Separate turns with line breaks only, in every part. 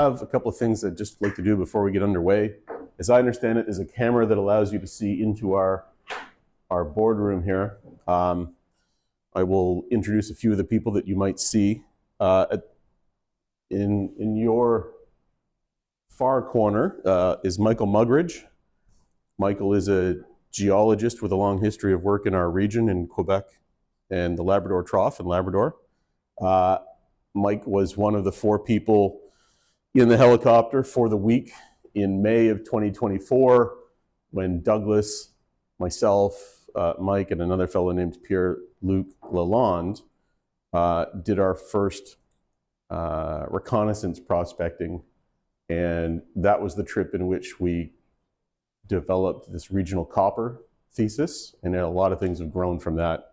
have a couple of things I'd just like to do before we get underway. As I understand it, is a camera that allows you to see into our boardroom here. I will introduce a few of the people that you might see. In your far corner is Michael Mugridge. Michael is a geologist with a long history of work in our region in Quebec and the Labrador Trough in Labrador. Mike was one of the 4 people in the helicopter for the week in May of 2024 when Douglas, myself, Mike, and another fellow named Pierre-Luc Lalonde did our first reconnaissance prospecting. And that was the trip in which we developed this regional copper thesis, and a lot of things have grown from that.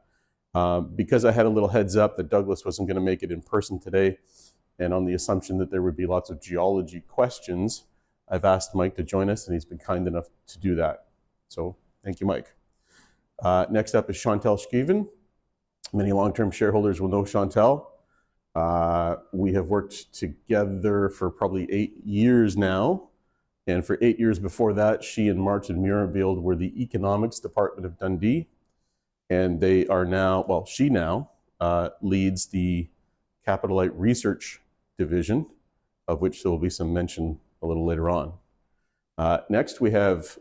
Because I had a little heads up that Douglas wasn't going to make it in person today, and on the assumption that there would be lots of geology questions, I've asked Mike to join us, and he's been kind enough to do that. So thank you, Mike. Next up is Chantal Schkeven. Many long-term shareholders will know Chantal. We have worked together for probably 8 years now. And for 8 years before that, she and Martin Murabild were the economics department of Dundee. And they are now, well, she now leads the Capitalite Research Division, of which there will be some mention a little later on. Next, we have,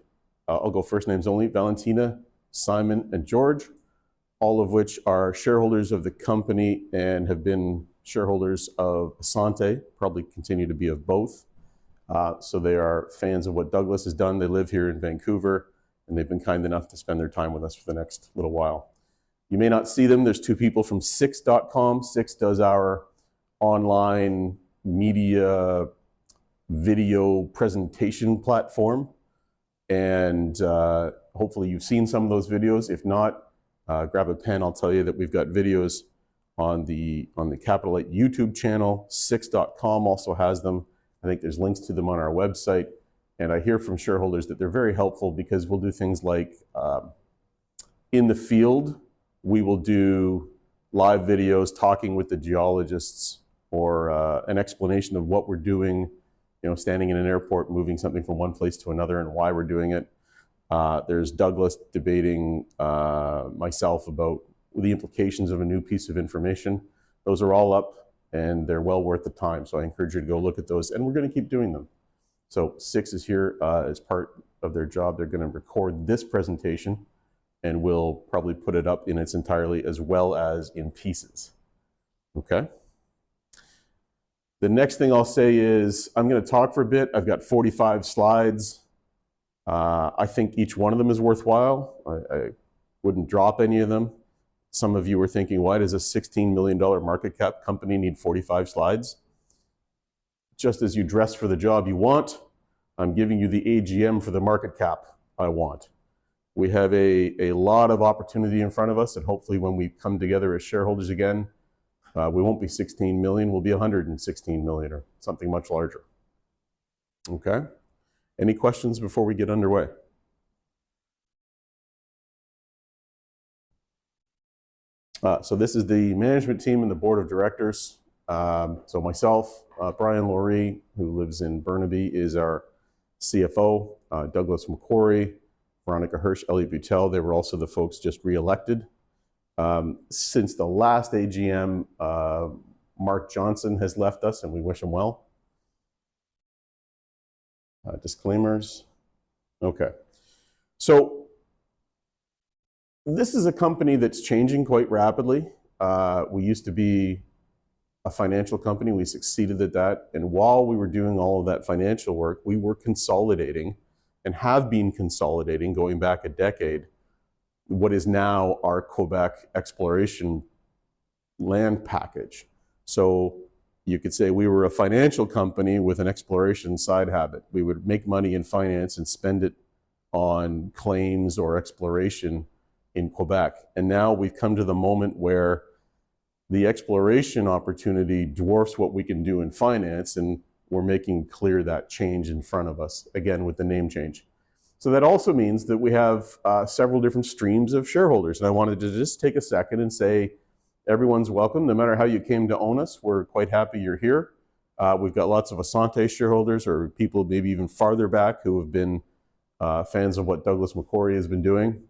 I'll go first names only, Valentina, Simon, and George, all of which are shareholders of the company and have been shareholders of Asante, probably continue to be of both. So they are fans of what Douglas has done. They live here in Vancouver, and they've been kind enough to spend their time with us for the next little while. You may not see them. There's 2 people from Six.com. Six does our online media video presentation platform. And hopefully you've seen some of those videos. If not, grab a pen. I'll tell you that we've got videos on the Capitalite YouTube channel. Six.com also has them. I think there's links to them on our website. And I hear from shareholders that they're very helpful because we'll do things like in the field, we will do live videos talking with the geologists or an explanation of what we're doing, you know, standing in an airport, moving something from one place to another and why we're doing it. There's Douglas debating myself about the implications of a new piece of information. Those are all up and they're well worth the time. So I encourage you to go look at those, and we're going to keep doing them. So Six is here as part of their job. They're going to record this presentation and we'll probably put it up in its entirety as well as in pieces. Okay? The next thing I'll say is I'm going to talk for a bit. I've got 45 slides. I think each one of them is worthwhile. I wouldn't drop any of them. Some of you were thinking, why does a $16 million market cap company need 45 slides? Just as you dress for the job you want, I'm giving you the AGM for the market cap I want. We have a lot of opportunity in front of us, and hopefully when we come together as shareholders again, we won't be 16 million, we'll be 116 million or something much larger. Okay? Any questions before we get underway? So this is the management team and the board of directors. So myself, Brian Laurie, who lives in Burnaby, is our CFO. Douglas McQuarrie, Veronica Hirsch, Elliot Butel, they were also the folks just re-elected. Since the last AGM, Mark Johnson has left us, and we wish him well. Disclaimers. Okay. So this is a company that's changing quite rapidly. We used to be a financial company. We succeeded at that. And while we were doing all of that financial work, we were consolidating and have been consolidating going back a decade what is now our Quebec exploration land package. So you could say we were a financial company with an exploration side habit. We would make money in finance and spend it on claims or exploration in Quebec. And now we've come to the moment where the exploration opportunity dwarfs what we can do in finance, and we're making clear that change in front of us, again, with the name change. So that also means that we have several different streams of shareholders. And I wanted to just take a second and say, everyone's welcome, no matter how you came to own us. We're quite happy you're here. We've got lots of Asante shareholders, or people maybe even farther back who have been fans of what Douglas McQuarrie has been doing.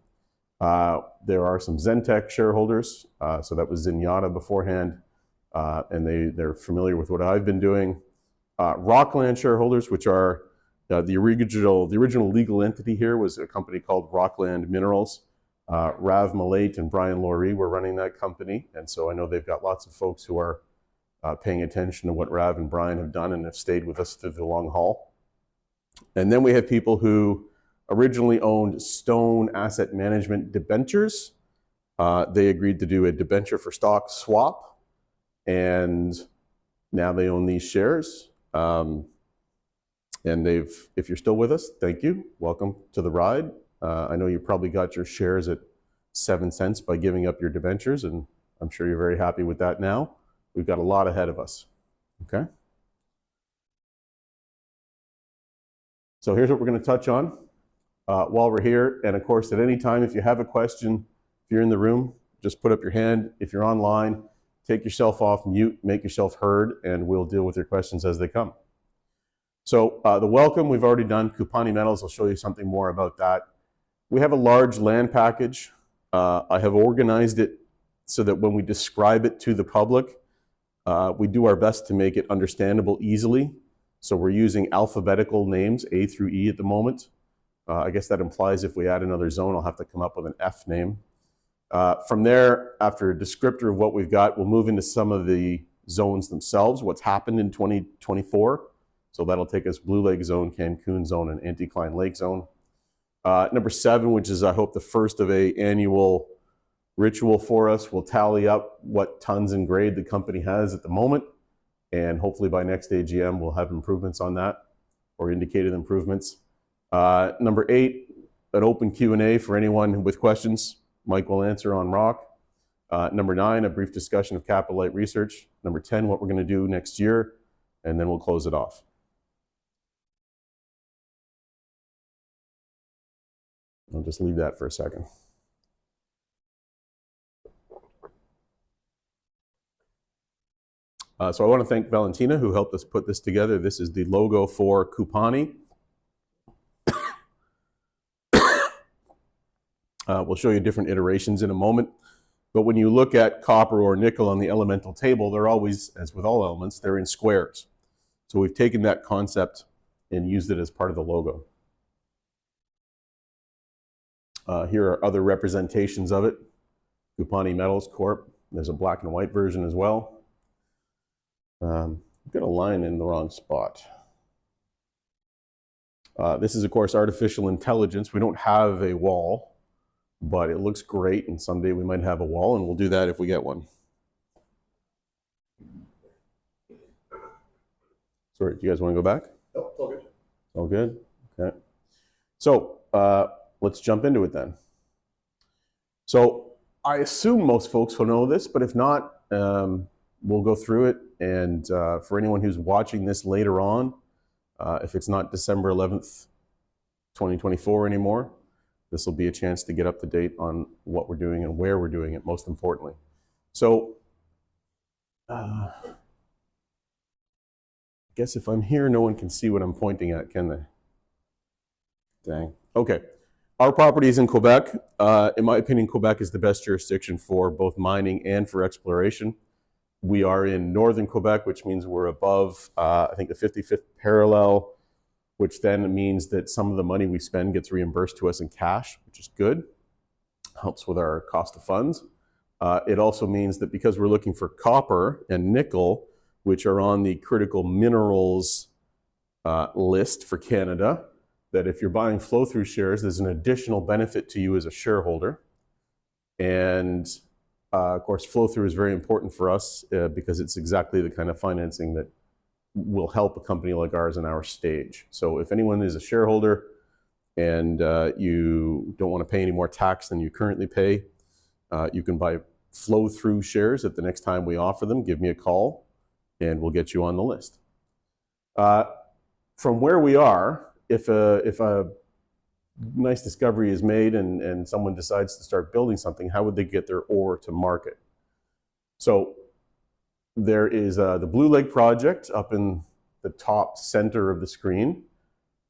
There are some Zentech shareholders, so that was Zenyatta beforehand, and they're familiar with what I've been doing. Rockland shareholders, which are the original legal entity here was a company called Rockland Minerals. Rav Malate and Brian Laurie were running that company, and so I know they've got lots of folks who are paying attention to what Rav and Brian have done and have stayed with us through the long haul. And then we have people who originally owned Stone Asset Management debentures. They agreed to do a debenture for stock swap, and now they own these shares. And if you're still with us, thank you. Welcome to the ride. I know you probably got your shares at 7 cents by giving up your debentures, and I'm sure you're very happy with that now. We've got a lot ahead of us, okay? So here's what we're going to touch on while we're here. And of course, at any time, if you have a question, if you're in the room, just put up your hand. If you're online, take yourself off mute, make yourself heard, and we'll deal with your questions as they come. So the welcome we've already done. CUPANI Metals, I'll show you something more about that. We have a large land package. I have organized it so that when we describe it to the public, we do our best to make it understandable easily. So we're using alphabetical names, A through E at the moment. I guess that implies if we add another zone, I'll have to come up with an F name. From there, after a descriptor of what we've got, we'll move into some of the zones themselves, what's happened in 2024. So that'll take us Blue Lake Zone, Cancun Zone, and Anticline Lake Zone. Number 7, which is, I hope, the first of an annual ritual for us, we'll tally up what tons and grade the company has at the moment. And hopefully by next AGM, we'll have improvements on that, or indicated improvements. Number 8, an open Q&A for anyone with questions. Mike will answer on rock. Number 9, a brief discussion of capital light research. Number 10, what we're going to do next year, and then we'll close it off. I'll just leave that for a second. So I want to thank Valentina, who helped us put this together. This is the logo for CUPANI. We'll show you different iterations in a moment. But when you look at copper or nickel on the elemental table, they're always, as with all elements, they're in squares. So we've taken that concept and used it as part of the logo. Here are other representations of it. CUPANI Metals Corp. There's a black and white version as well. I've got a line in the wrong spot. This is, of course, artificial intelligence. We don't have a wall, but it looks great, and someday we might have a wall, and we'll do that if we get one. Sorry, do you guys want to go back?
No, it's all good.
All good? Okay. So let's jump into it then. So I assume most folks will know this, but if not, we'll go through it. And for anyone who's watching this later on, if it's not December 11th, 2024 anymore, this will be a chance to get up to date on what we're doing and where we're doing it, most importantly. So I guess if I'm here, no one can see what I'm pointing at, can they? Dang. Okay. Our property is in Quebec. In my opinion, Quebec is the best jurisdiction for both mining and for exploration. We are in northern Quebec, which means we're above, I think, the 55th parallel, which then means that some of the money we spend gets reimbursed to us in cash, which is good. Helps with our cost of funds. It also means that because we're looking for copper and nickel, which are on the critical minerals list for Canada, that if you're buying flow-through shares, there's an additional benefit to you as a shareholder. And of course, flow-through is very important for us because it's exactly the kind of financing that will help a company like ours in our stage. So if anyone is a shareholder and you don't want to pay any more tax than you currently pay, you can buy flow-through shares at the next time we offer them. Give me a call and we'll get you on the list. From where we are, if a nice discovery is made and someone decides to start building something, how would they get their ore to market? So There is the Blue Lake project up in the top center of the screen.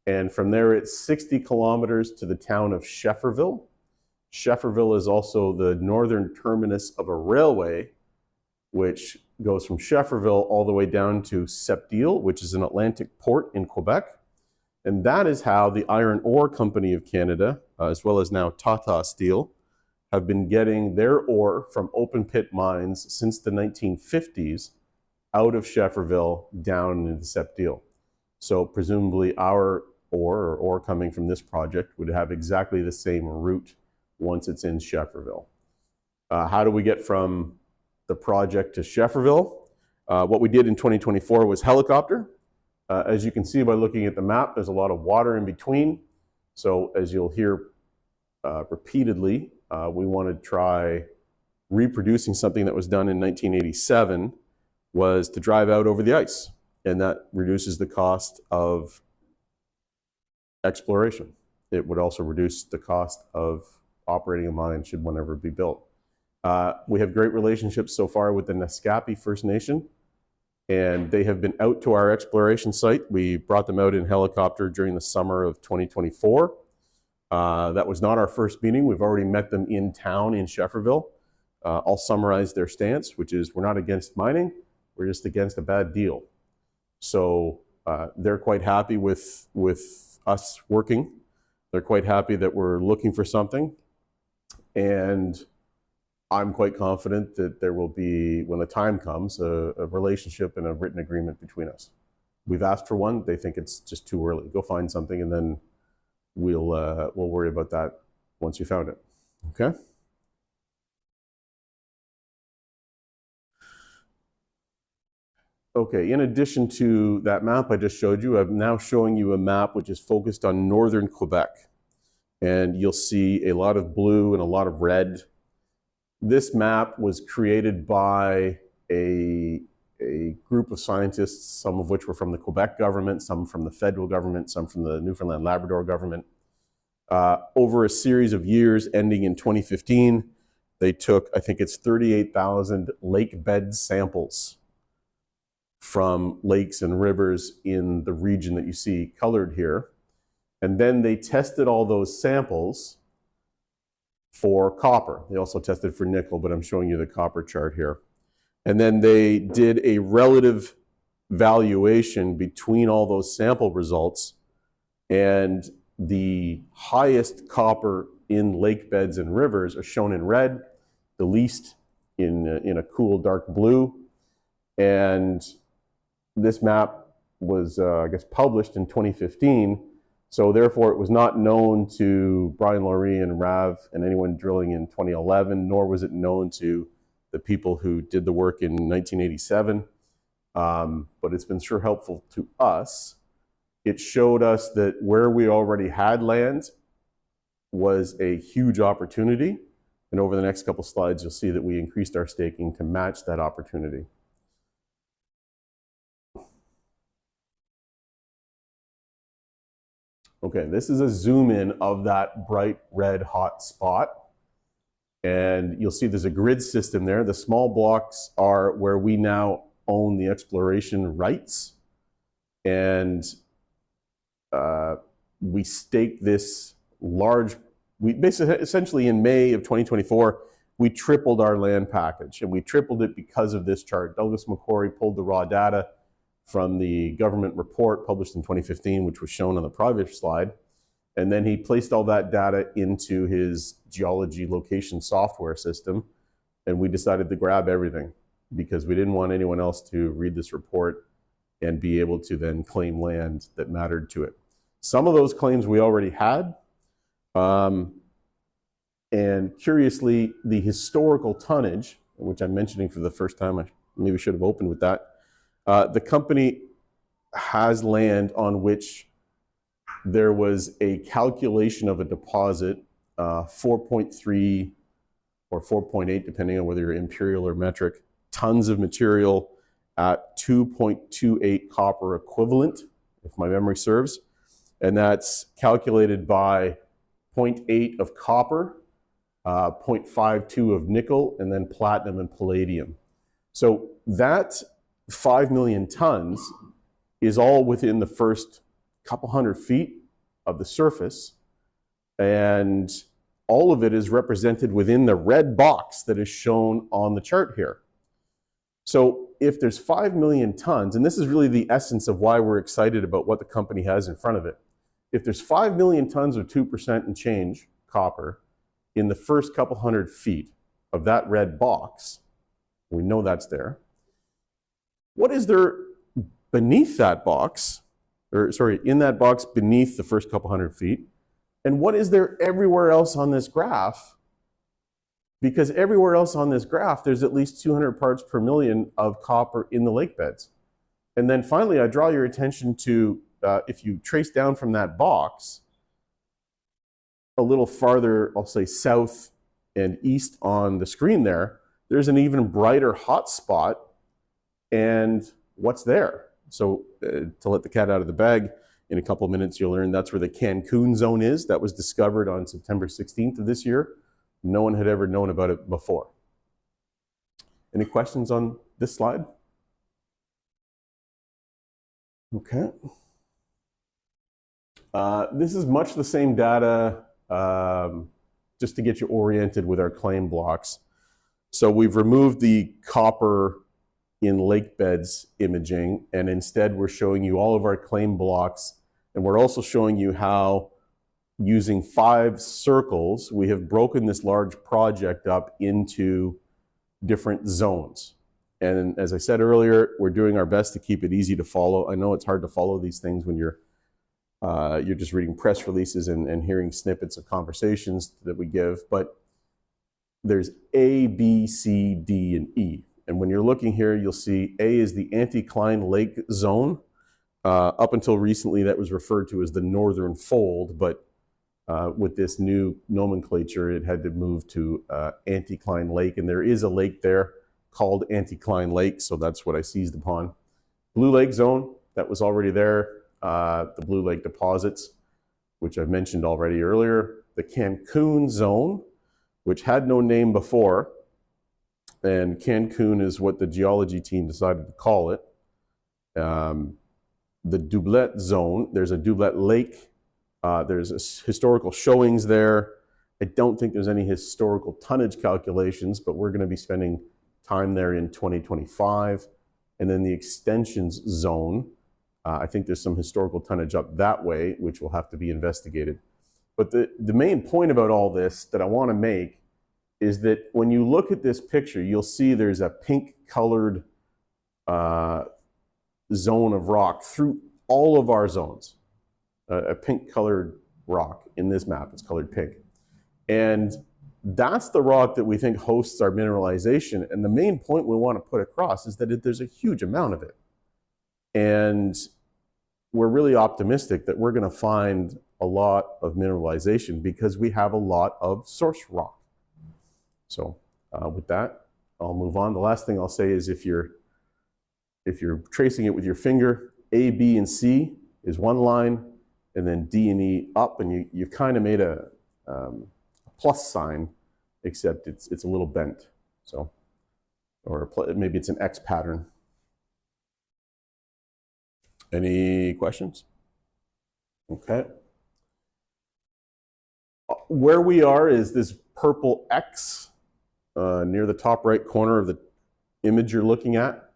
And from there, it's 60 kilometers to the town of Schefferville. Schefferville is also the northern terminus of a railway, which goes from Schefferville all the way down to Sept-Îles, which is an Atlantic port in Quebec. And that is how the Iron Ore Company of Canada, as well as now Tata Steel, have been getting their ore from open pit mines since the 1950s out of Schefferville down into Sept-Îles. So presumably our ore coming from this project would have exactly the same route once it's in Schefferville. How do we get from the project to Schefferville? What we did in 2024 was helicopter. As you can see by looking at the map, there's a lot of water in between. So as you'll hear repeatedly, we want to try reproducing something that was done in 1987, was to drive out over the ice. And that reduces the cost of exploration. It would also reduce the cost of operating a mine should one ever be built. We have great relationships so far with the Naskapi First Nation, and they have been out to our exploration site. We brought them out in helicopter during the summer of 2024. That was not our first meeting. We've already met them in town in Schefferville. I'll summarize their stance, which is we're not against mining, we're just against a bad deal. So they're quite happy with us working. They're quite happy that we're looking for something. And I'm quite confident that there will be, when the time comes, a relationship and a written agreement between us. We've asked for one. They think it's just too early. Go find something, and then we'll worry about that once you found it. Okay? Okay, in addition to that map I just showed you, I'm now showing you a map which is focused on northern Quebec. And you'll see a lot of blue and a lot of red. This map was created by a group of scientists, some of which were from the Quebec government, some from the federal government, some from the Newfoundland Labrador government. Over a series of years ending in 2015, they took, I think it's 38,000 lake bed samples from lakes and rivers in the region that you see colored here. And then they tested all those samples for copper. They also tested for nickel, but I'm showing you the copper chart here. And then they did a relative valuation between all those sample results, and the highest copper in lake beds and rivers are shown in red, the least in a cool dark blue. And this map was, I guess, published in 2015. So therefore, it was not known to Brian Laurie and Rav and anyone drilling in 2011, nor was it known to the people who did the work in 1987. But it's been sure helpful to us. It showed us that where we already had land was a huge opportunity. And over the next couple slides, you'll see that we increased our staking to match that opportunity. Okay, this is a zoom in of that bright red hot spot. And you'll see there's a grid system there. The small blocks are where we now own the exploration rights. And we staked this large, we basically, essentially in May of 2024, we tripled our land package. And we tripled it because of this chart. Douglas McQuarrie pulled the raw data from the government report published in 2015, which was shown on the previous slide. And then he placed all that data into his geology location software system. And we decided to grab everything because we didn't want anyone else to read this report and be able to then claim land that mattered to it. Some of those claims we already had. And curiously, the historical tonnage, which I'm mentioning for the first time, I maybe should have opened with that. The company has land on which there was a calculation of a deposit, 4.3 or 4.8, depending on whether you're imperial or metric, tons of material at 2.28 copper equivalent, if my memory serves. And that's calculated by 0.8 of copper, 0.52 of nickel, and then platinum and palladium. So that 5 million tons is all within the first couple hundred feet of the surface, and all of it is represented within the red box that is shown on the chart here. So if there's 5 million tons, and this is really the essence of why we're excited about what the company has in front of it, if there's 5 million tons of 2% and change copper in the first couple hundred feet of that red box, we know that's there, what is there beneath that box, or sorry, in that box beneath the first couple hundred feet, and what is there everywhere else on this graph? Because everywhere else on this graph, there's at least 200 parts per million of copper in the lake beds. And then finally, I draw your attention to, if you trace down from that box, a little farther, I'll say south and east on the screen there, there's an even brighter hot spot. And what's there? So to let the cat out of the bag, in a couple of minutes, you'll learn that's where the Cancun zone is. That was discovered on September 16th of this year. No one had ever known about it before. Any questions on this slide? Okay. This is much the same data, just to get you oriented with our claim blocks. So we've removed the copper in lake beds imaging, and instead we're showing you all of our claim blocks, and we're also showing you how, using 5 circles, we have broken this large project up into different zones. And as I said earlier, we're doing our best to keep it easy to follow. I know it's hard to follow these things when you're just reading press releases and hearing snippets of conversations that we give, but there's A, B, C, D, and E. And when you're looking here, you'll see A is the anticline lake zone. Up until recently, that was referred to as the northern fold, but with this new nomenclature, it had to move to anticline lake, and there is a lake there called Anticline Lake, so that's what I seized upon. Blue Lake zone, that was already there. The Blue Lake deposits, which I've mentioned already earlier. The Cancun zone, which had no name before, and Cancun is what the geology team decided to call it. The Doublet zone, there's a Doublet Lake. There's historical showings there. I don't think there's any historical tonnage calculations, but we're going to be spending time there in 2025. And then the extensions zone, I think there's some historical tonnage up that way, which will have to be investigated. But the main point about all this that I want to make is that when you look at this picture, you'll see there's a pink colored zone of rock through all of our zones. A pink colored rock in this map, it's colored pink. And that's the rock that we think hosts our mineralization. And the main point we want to put across is that there's a huge amount of it. And we're really optimistic that we're going to find a lot of mineralization because we have a lot of source rock. So with that, I'll move on. The last thing I'll say is if you're tracing it with your finger, A, B, and C is one line, and then D and E up, and you've kind of made a plus sign, except it's a little bent. So, or maybe it's an X pattern. Any questions? Okay. Where we are is this purple X near the top right corner of the image you're looking at.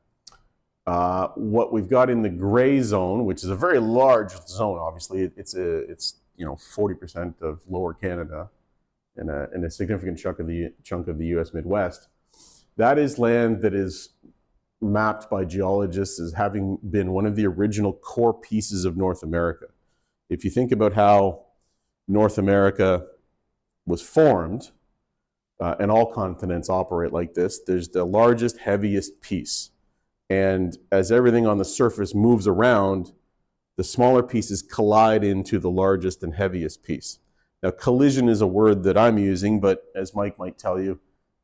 What we've got in the gray zone, which is a very large zone, obviously, it's 40% of Lower Canada and a significant chunk of the U.S. Midwest. That is land that is mapped by geologists as having been one of the original core pieces of North America. If you think about how North America was formed, and all continents operate like this, there's the largest, heaviest piece. And as everything on the surface moves around, the smaller pieces collide into the largest and heaviest piece. Now, collision is a word that I'm using, but as Mike might tell you,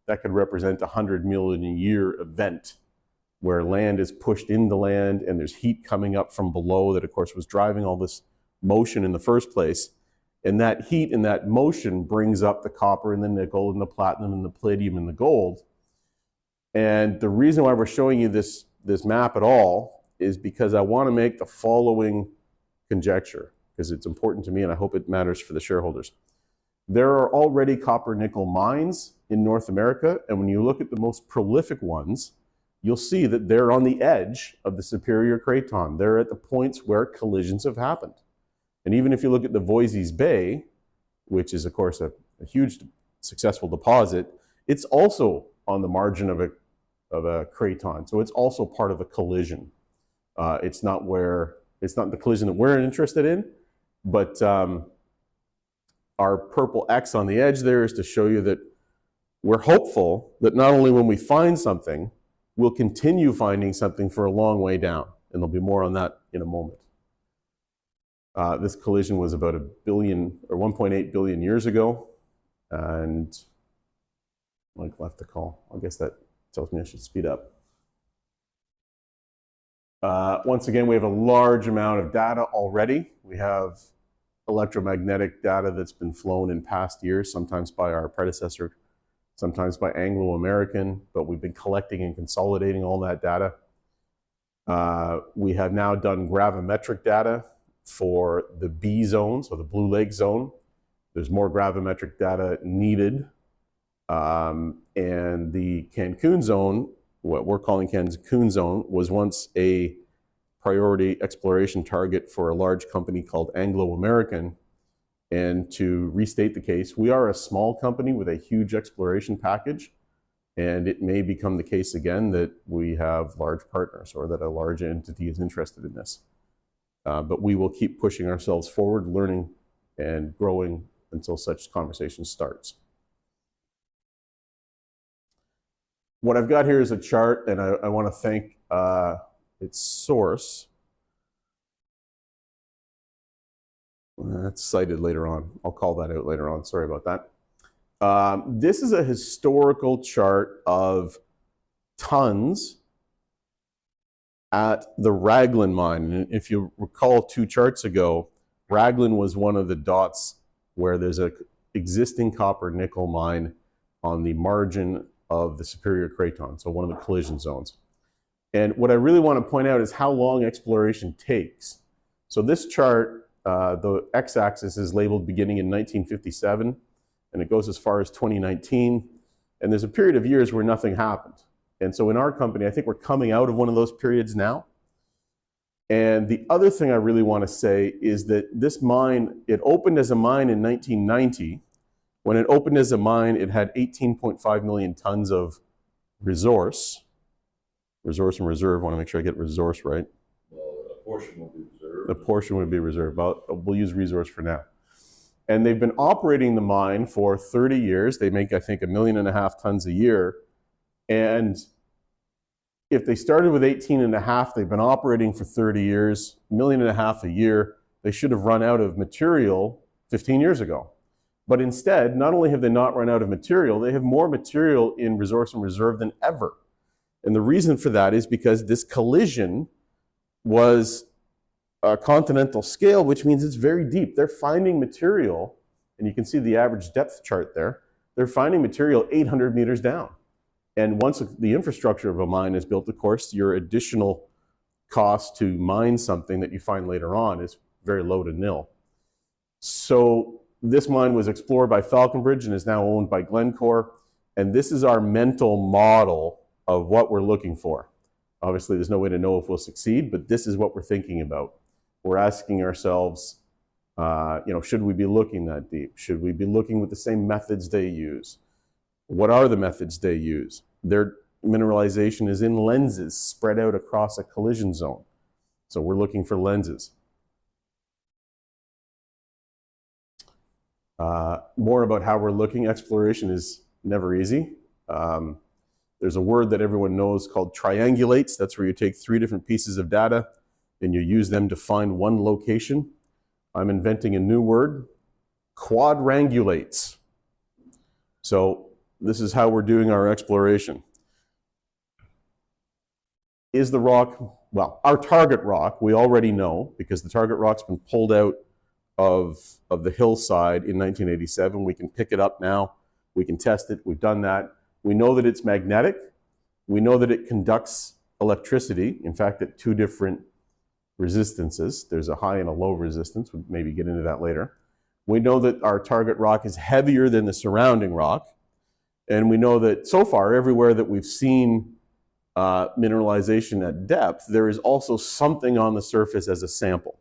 that could represent a 100 million year event where land is pushed into land and there's heat coming up from below that, of course, was driving all this motion in the first place. And that heat and that motion brings up the copper and the nickel and the platinum and the palladium and the gold. And the reason why we're showing you this map at all is because I want to make the following conjecture, because it's important to me and I hope it matters for the shareholders. There are already copper nickel mines in North America, and when you look at the most prolific ones, you'll see that they're on the edge of the Superior Craton. They're at the points where collisions have happened. And even if you look at the Voisey's Bay, which is of course a huge successful deposit, it's also on the margin of a craton. So it's also part of a collision. It's not the collision that we're interested in, but our purple X on the edge there is to show you that we're hopeful that not only when we find something, we'll continue finding something for a long way down. And there'll be more on that in a moment. This collision was about 1 billion or 1.8 billion years ago. And Mike left the call. I guess that tells me I should speed up. Once again, we have a large amount of data already. We have electromagnetic data that's been flown in past years, sometimes by our predecessor, sometimes by Anglo American, but we've been collecting and consolidating all that data. We have now done gravimetric data for the B zone, so the Blue Lake zone. There's more gravimetric data needed. And the Cancun zone, what we're calling Cancun zone, was once a priority exploration target for a large company called Anglo American. And to restate the case, we are a small company with a huge exploration package, and it may become the case again that we have large partners or that a large entity is interested in this. But we will keep pushing ourselves forward, learning and growing until such conversation starts. What I've got here is a chart, and I want to thank its source. That's cited later on. I'll call that out later on. Sorry about that. This is a historical chart of tons at the Raglan mine. And if you recall 2 charts ago, Raglan was one of the dots where there's an existing copper nickel mine on the margin of the Superior Craton, so one of the collision zones. And what I really want to point out is how long exploration takes. So this chart, the x-axis is labeled beginning in 1957, and it goes as far as 2019. And there's a period of years where nothing happened. And so in our company, I think we're coming out of one of those periods now. And the other thing I really want to say is that this mine, it opened as a mine in 1990. When it opened as a mine, it had 18.5 million tons of resource. Resource and reserve, I want to make sure I get resource right.
Well, a portion will be reserved.
A portion would be reserved, but we'll use resource for now. And they've been operating the mine for 30 years. They make, I think, 1.5 million tons a year. And if they started with 18.5, they've been operating for 30 years, 1.5 million a year, they should have run out of material 15 years ago. But instead, not only have they not run out of material, they have more material in resource and reserve than ever. And the reason for that is because this collision was a continental scale, which means it's very deep. They're finding material, and you can see the average depth chart there. They're finding material 800 meters down. And once the infrastructure of a mine is built, of course, your additional cost to mine something that you find later on is very low to nil. So this mine was explored by Falconbridge and is now owned by Glencore. And this is our mental model of what we're looking for. Obviously, there's no way to know if we'll succeed, but this is what we're thinking about. We're asking ourselves, should we be looking that deep? Should we be looking with the same methods they use? What are the methods they use? Their mineralization is in lenses spread out across a collision zone. So we're looking for lenses. More about how we're looking. Exploration is never easy. There's a word that everyone knows called triangulates. That's where you take 3 different pieces of data and you use them to find one location. I'm inventing a new word, quadrangulates. So this is how we're doing our exploration. Is the rock, well, our target rock, we already know because the target rock's been pulled out of the hillside in 1987. We can pick it up now. We can test it. We've done that. We know that it's magnetic. We know that it conducts electricity, in fact, at two different resistances. There's a high and a low resistance. We'll maybe get into that later. We know that our target rock is heavier than the surrounding rock. And we know that so far, everywhere that we've seen mineralization at depth, there is also something on the surface as a sample.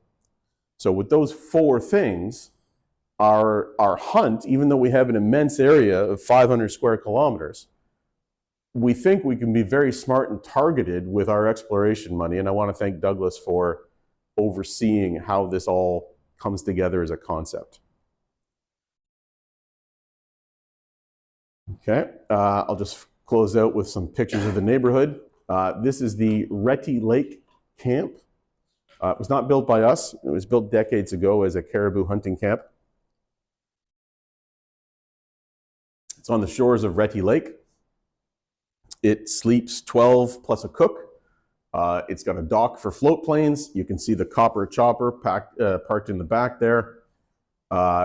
So with those four things, our hunt, even though we have an immense area of 500 square kilometers, we think we can be very smart and targeted with our exploration money. And I want to thank Douglas for overseeing how this all comes together as a concept. Okay, I'll just close out with some pictures of the neighborhood. This is the Retty Lake camp. It was not built by us. It was built decades ago as a caribou hunting camp. It's on the shores of Retty Lake. It sleeps 12 plus a cook. It's got a dock for float planes. You can see the copper chopper parked in the back there.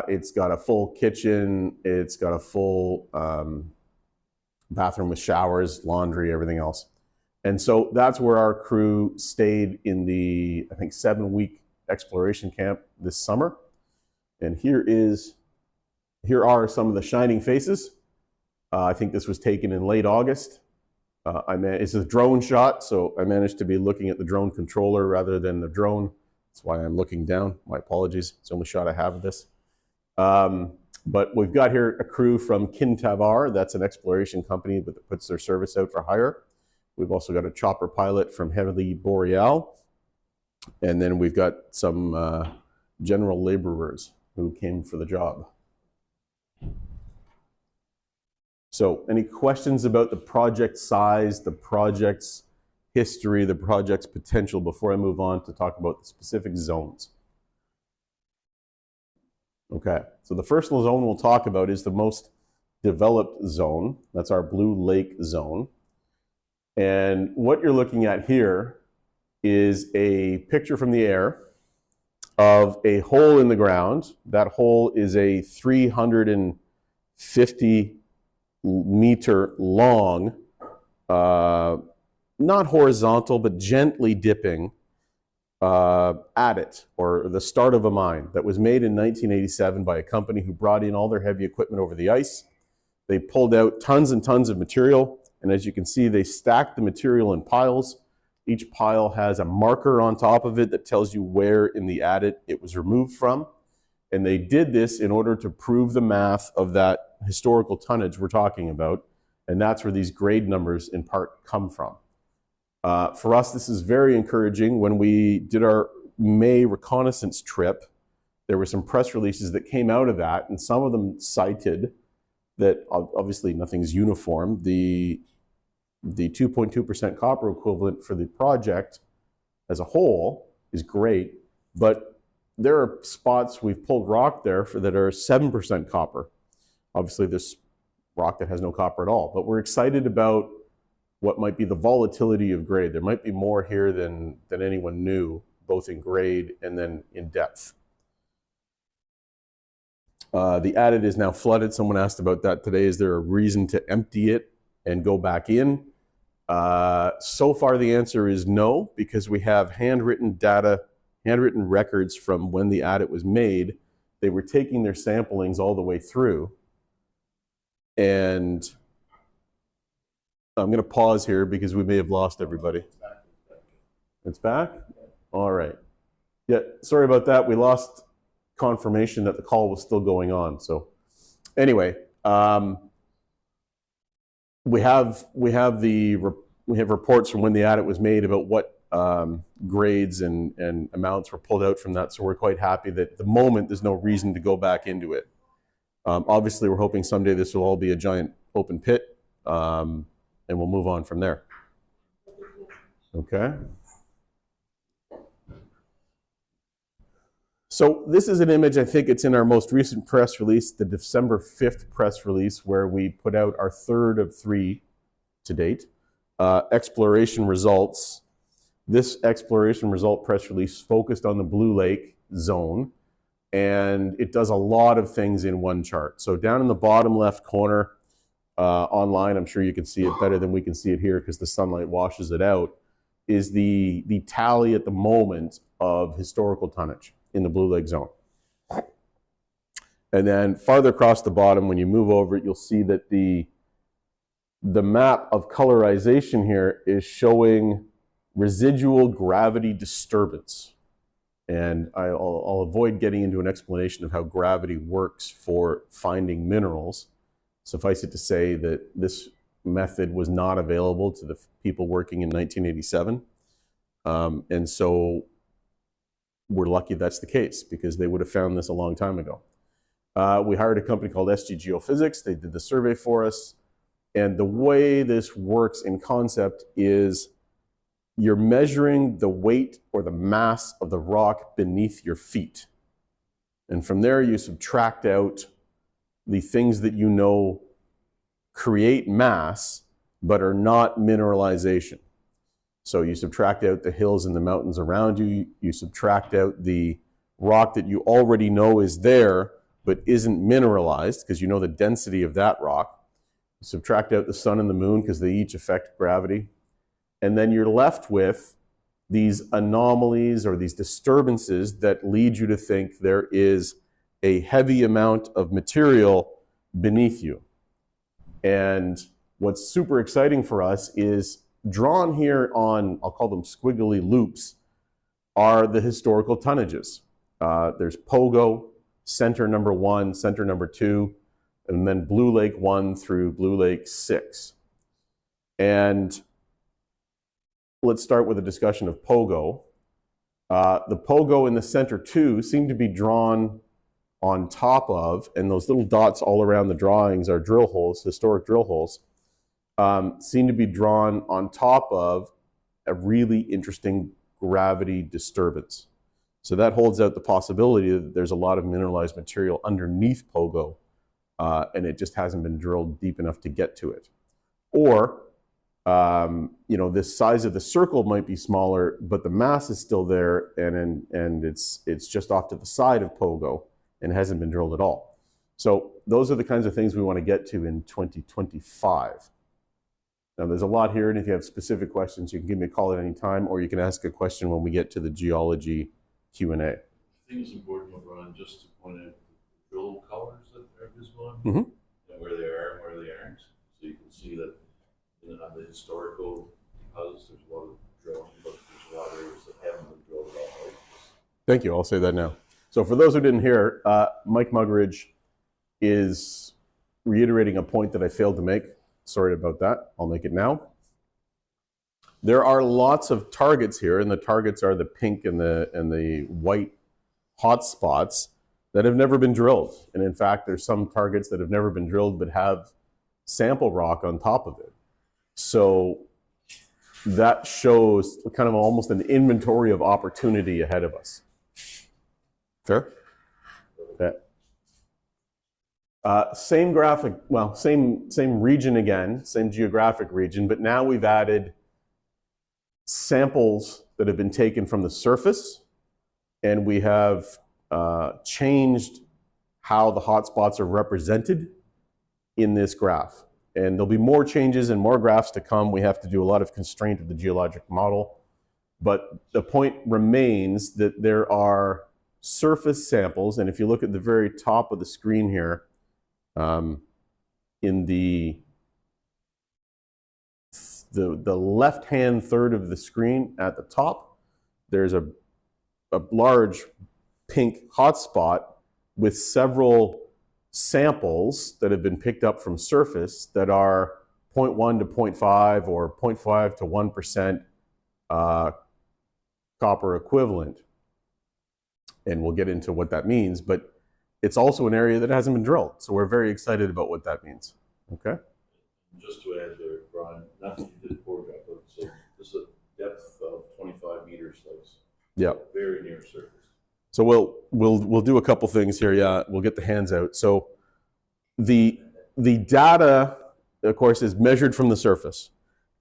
It's got a full kitchen. It's got a full bathroom with showers, laundry, everything else. And so that's where our crew stayed in the, I think, 7-week exploration camp this summer. And here are some of the shining faces. I think this was taken in late August. It's a drone shot, so I managed to be looking at the drone controller rather than the drone. That's why I'm looking down. My apologies. It's the only shot I have of this. But we've got here a crew from Kintavar. That's an exploration company that puts their service out for hire. We've also got a chopper pilot from Heavily Boreal. And then we've got some general laborers who came for the job. So any questions about the project size, the project's history, the project's potential before I move on to talk about the specific zones? Okay, so the first zone we'll talk about is the most developed zone. That's our Blue Lake zone. And what you're looking at here is a picture from the air of a hole in the ground. That hole is a 350 meter long, not horizontal, but gently dipping adit, or the start of a mine that was made in 1987 by a company who brought in all their heavy equipment over the ice. They pulled out tons and tons of material, and as you can see, they stacked the material in piles. Each pile has a marker on top of it that tells you where in the adit it was removed from. And they did this in order to prove the math of that historical tonnage we're talking about. And that's where these grade numbers in part come from. For us, this is very encouraging. When we did our May reconnaissance trip, there were some press releases that came out of that, and some of them cited that obviously nothing's uniform. The 2.2% copper equivalent for the project as a whole is great, but there are spots we've pulled rock there that are 7% copper. Obviously, this rock that has no copper at all, but we're excited about what might be the volatility of grade. There might be more here than anyone knew, both in grade and then in depth. The adit is now flooded. Someone asked about that today. Is there a reason to empty it and go back in? So far, the answer is no, because we have handwritten data, handwritten records from when the adit was made. They were taking their samplings all the way through. And I'm going to pause here because we may have lost everybody. It's back? All right. Yeah, sorry about that. We lost confirmation that the call was still going on. So anyway, we have reports from when the adit was made about what grades and amounts were pulled out from that. So we're quite happy that at the moment there's no reason to go back into it. Obviously, we're hoping someday this will all be a giant open pit, and we'll move on from there. Okay. So this is an image, I think it's in our most recent press release, the December 5th press release, where we put out our third of 3 to date, exploration results. This exploration result press release focused on the Blue Lake zone, and it does a lot of things in one chart. So down in the bottom left corner, online, I'm sure you can see it better than we can see it here because the sunlight washes it out, is the tally at the moment of historical tonnage in the Blue Lake zone. And then farther across the bottom, when you move over it, you'll see that the map of colorization here is showing residual gravity disturbance. And I'll avoid getting into an explanation of how gravity works for finding minerals. Suffice it to say that this method was not available to the people working in 1987. And so we're lucky that's the case because they would have found this a long time ago. We hired a company called SG Geophysics. They did the survey for us. And the way this works in concept is you're measuring the weight or the mass of the rock beneath your feet. And from there, you subtract out the things that you know create mass, but are not mineralization. So you subtract out the hills and the mountains around you. You subtract out the rock that you already know is there, but isn't mineralized because you know the density of that rock. You subtract out the sun and the moon because they each affect gravity. And then you're left with these anomalies or these disturbances that lead you to think there is a heavy amount of material beneath you. And what's super exciting for us is drawn here on, I'll call them squiggly loops, are the historical tonnages. There's Pogo, center number 1, center number 2, and then Blue Lake 1 through Blue Lake 6. And let's start with a discussion of Pogo. The Pogo in the center 2 seem to be drawn on top of, and those little dots all around the drawings are drill holes, historic drill holes, seem to be drawn on top of a really interesting gravity disturbance. So that holds out the possibility that there's a lot of mineralized material underneath Pogo, and it just hasn't been drilled deep enough to get to it. Or, this size of the circle might be smaller, but the mass is still there, and it's just off to the side of Pogo and hasn't been drilled at all. So those are the kinds of things we want to get to in 2025. Now there's a lot here, and if you have specific questions, you can give me a call at any time, or you can ask a question when we get to the geology Q&A.
I think it's important, Ron, just to point out the drill colors that are visible,
Mm-hmm.
and where they are and where they aren't. So you can see that on the historical deposits, there's a lot of drilling, but there's a lot of areas that haven't been drilled at all.
Thank you. I'll say that now. So for those who didn't hear, Mike Muggeridge is reiterating a point that I failed to make. Sorry about that. I'll make it now. There are lots of targets here, and the targets are the pink and the white hot spots that have never been drilled. And in fact, there's some targets that have never been drilled but have sample rock on top of it. So that shows kind of almost an inventory of opportunity ahead of us. Fair? Okay. Same graphic, well, same region again, same geographic region, but now we've added samples that have been taken from the surface, and we have changed how the hotspots are represented in this graph. And there'll be more changes and more graphs to come. We have to do a lot of constraint of the geologic model. But the point remains that there are surface samples, and if you look at the very top of the screen here, in the left-hand third of the screen at the top, there's a large pink hotspot with several samples that have been picked up from surface that are 0.1 to 0.5 or 0.5 to 1% copper equivalent. And we'll get into what that means, but it's also an area that hasn't been drilled. So we're very excited about what that means. Okay?
Just to add there, Brian, not that you did core drop, but so this is a depth of 25 meters, so it's very near surface.
So we'll do a couple things here. Yeah, we'll get the hands out. So the data, of course, is measured from the surface,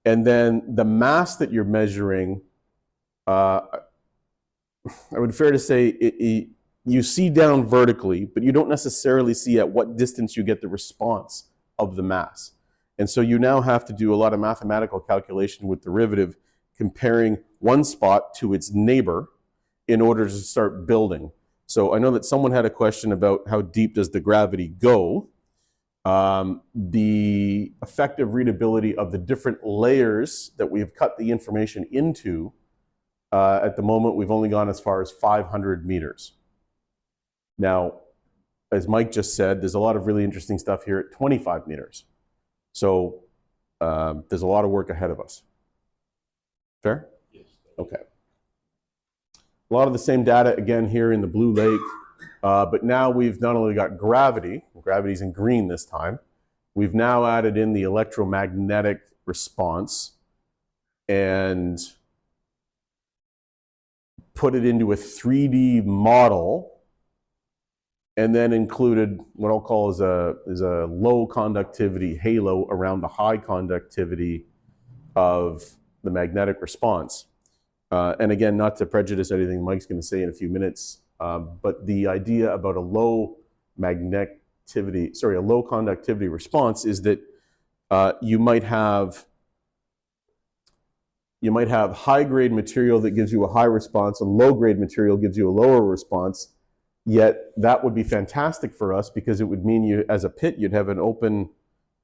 and then the mass that you're measuring, I would fair to say you see down vertically, but you don't necessarily see at what distance you get the response of the mass. And so you now have to do a lot of mathematical calculation with derivative, comparing one spot to its neighbor in order to start building. So I know that someone had a question about how deep does the gravity go. The effective readability of the different layers that we've cut the information into, at the moment, we've only gone as far as 500 meters. Now, as Mike just said, there's a lot of really interesting stuff here at 25 meters. So there's a lot of work ahead of us. Fair?
Yes.
Okay. A lot of the same data, again, here in the blue lake. But now we've not only got gravity, gravity's in green this time, we've now added in the electromagnetic response and put it into a 3D model, and then included what I'll call is a low conductivity halo around the high conductivity of the magnetic response. And again, not to prejudice anything Mike's going to say in a few minutes, but the idea about a low conductivity response is that you might have high-grade material that gives you a high response, and low-grade material gives you a lower response. Yet that would be fantastic for us because it would mean you, as a pit, you'd have an open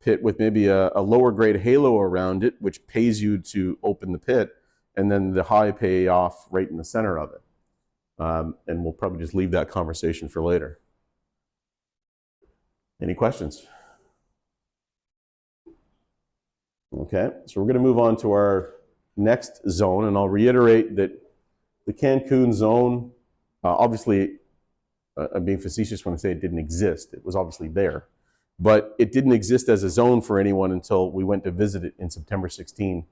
pit with maybe a lower-grade halo around it, which pays you to open the pit, and then the high pay off right in the center of it. And we'll probably just leave that conversation for later. Any questions? Okay, so we're going to move on to our next zone, and I'll reiterate that the Cancun zone, obviously, I'm being facetious when I say it didn't exist. It was obviously there, but it didn't exist as a zone for anyone until we went to visit it in September 16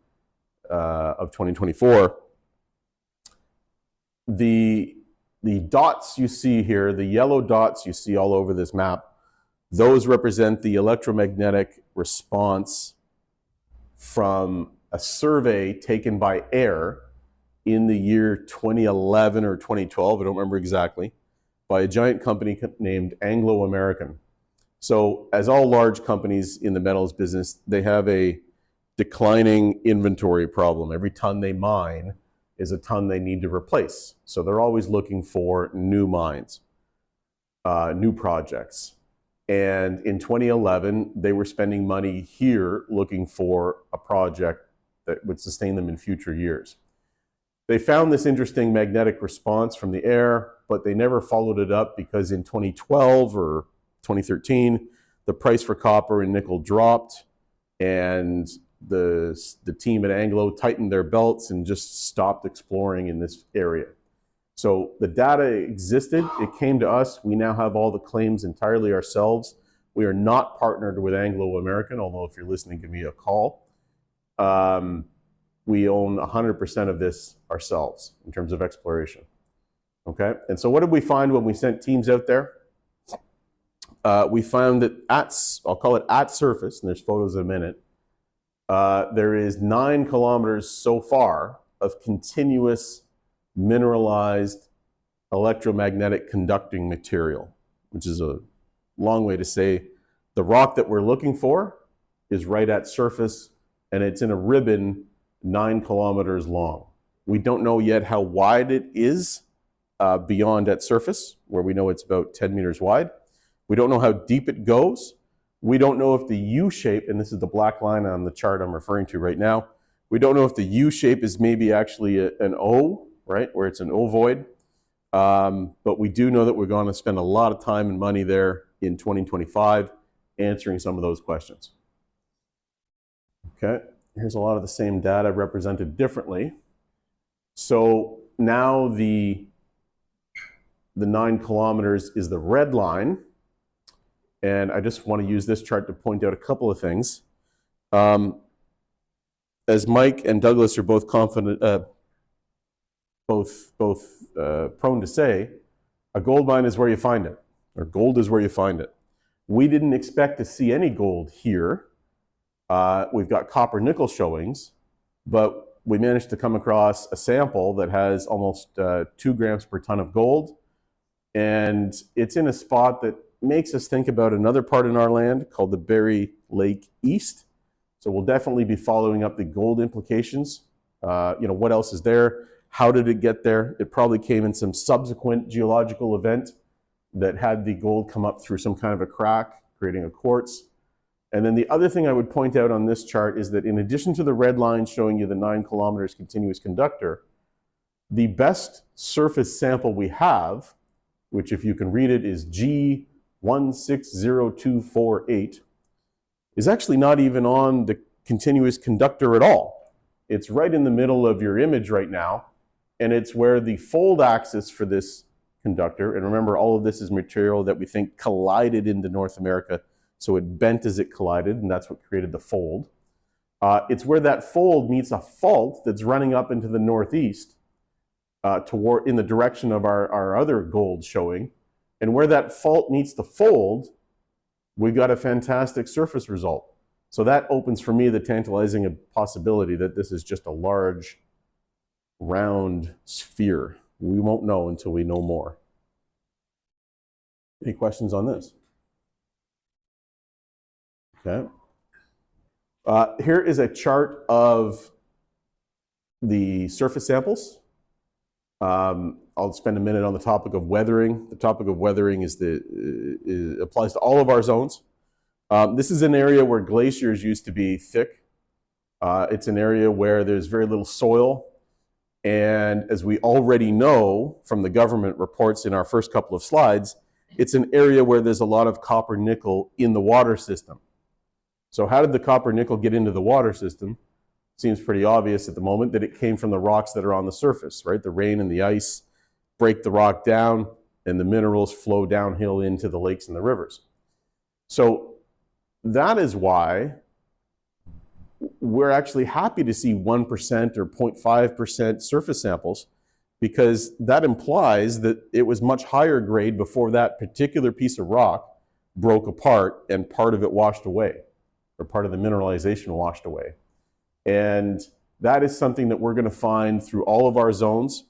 of 2024. The dots you see here, the yellow dots you see all over this map, those represent the electromagnetic response from a survey taken by AIR in the year 2011 or 2012, I don't remember exactly, by a giant company named Anglo American. So as all large companies in the metals business, they have a declining inventory problem. Every ton they mine is a ton they need to replace. So they're always looking for new mines, new projects. And in 2011, they were spending money here looking for a project that would sustain them in future years. They found this interesting magnetic response from the air, but they never followed it up because in 2012 or 2013, the price for copper and nickel dropped, and the team at Anglo tightened their belts and just stopped exploring in this area. So the data existed, it came to us, we now have all the claims entirely ourselves. We are not partnered with Anglo American, although if you're listening, give me a call. We own 100% of this ourselves in terms of exploration. Okay, and so what did we find when we sent teams out there? We found that I'll call it at surface, and there's photos in a minute, there is 9 kilometers so far of continuous mineralized electromagnetic conducting material, which is a long way to say the rock that we're looking for is right at surface, and it's in a ribbon 9 kilometers long. We don't know yet how wide it is beyond at surface, where we know it's about 10 meters wide. We don't know how deep it goes. We don't know if the U shape, and this is the black line on the chart I'm referring to right now, we don't know if the U shape is maybe actually an O, right, where it's an ovoid. But we do know that we're going to spend a lot of time and money there in 2025 answering some of those questions. Okay, here's a lot of the same data represented differently. So now the 9 kilometers is the red line. And I just want to use this chart to point out a couple of things. As Mike and Douglas are both confident, prone to say, a gold mine is where you find it, or gold is where you find it. We didn't expect to see any gold here. We've got copper nickel showings, but we managed to come across a sample that has almost 2 grams per ton of gold. And it's in a spot that makes us think about another part in our land called the Berry Lake East. So we'll definitely be following up the gold implications. What else is there? How did it get there? It probably came in some subsequent geological event that had the gold come up through some kind of a crack, creating a quartz. And then the other thing I would point out on this chart is that in addition to the red line showing you the 9 kilometers continuous conductor, the best surface sample we have, which if you can read it is G160248, is actually not even on the continuous conductor at all. It's right in the middle of your image right now, and it's where the fold axis for this conductor, and remember all of this is material that we think collided into North America, so it bent as it collided, and that's what created the fold. It's where that fold meets a fault that's running up into the northeast in the direction of our other gold showing, and where that fault meets the fold, we've got a fantastic surface result. So that opens for me the tantalizing possibility that this is just a large, round sphere. We won't know until we know more. Any questions on this? Okay. Here is a chart of the surface samples. I'll spend a minute on the topic of weathering. The topic of weathering applies to all of our zones. This is an area where glaciers used to be thick. It's an area where there's very little soil. And as we already know from the government reports in our first couple of slides, it's an area where there's a lot of copper nickel in the water system. So how did the copper nickel get into the water system? Seems pretty obvious at the moment that it came from the rocks that are on the surface, right? The rain and the ice break the rock down, and the minerals flow downhill into the lakes and the rivers. So that is why we're actually happy to see 1% or 0.5% surface samples, because that implies that it was much higher grade before that particular piece of rock broke apart and part of it washed away, or part of the mineralization washed away. And that is something that we're going to find through all of our zones.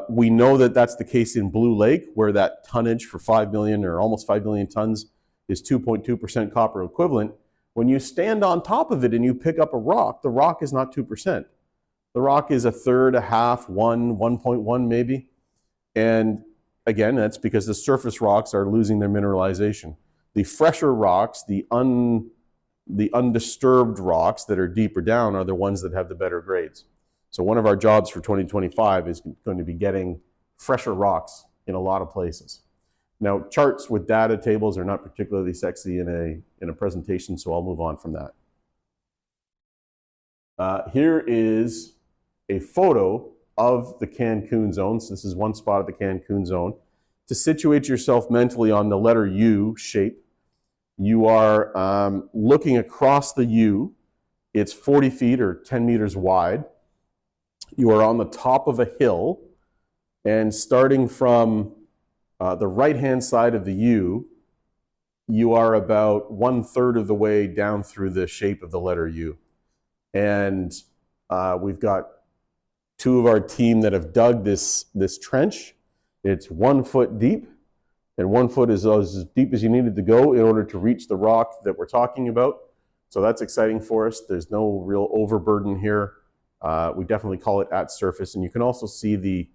We know that that's the case in Blue Lake, where that tonnage for 5 million or almost 5 million tons is 2.2% copper equivalent. When you stand on top of it and you pick up a rock, the rock is not 2%. The rock is a third, a half, 1.1 maybe. And again, that's because the surface rocks are losing their mineralization. The fresher rocks, the undisturbed rocks that are deeper down are the ones that have the better grades. So one of our jobs for 2025 is going to be getting fresher rocks in a lot of places. Now, charts with data tables are not particularly sexy in a presentation, so I'll move on from that. Here is a photo of the Cancun zone. So this is one spot of the Cancun zone. To situate yourself mentally on the letter U shape, you are looking across the U. It's 40 feet or 10 meters wide. You are on the top of a hill, and starting from the right-hand side of the U, you are about 1/3 of the way down through the shape of the letter U. And we've got two of our team that have dug this trench. It's 1 foot deep, and 1 foot is as deep as you needed to go in order to reach the rock that we're talking about. So that's exciting for us. There's no real overburden here. We definitely call it at surface, and you can also see the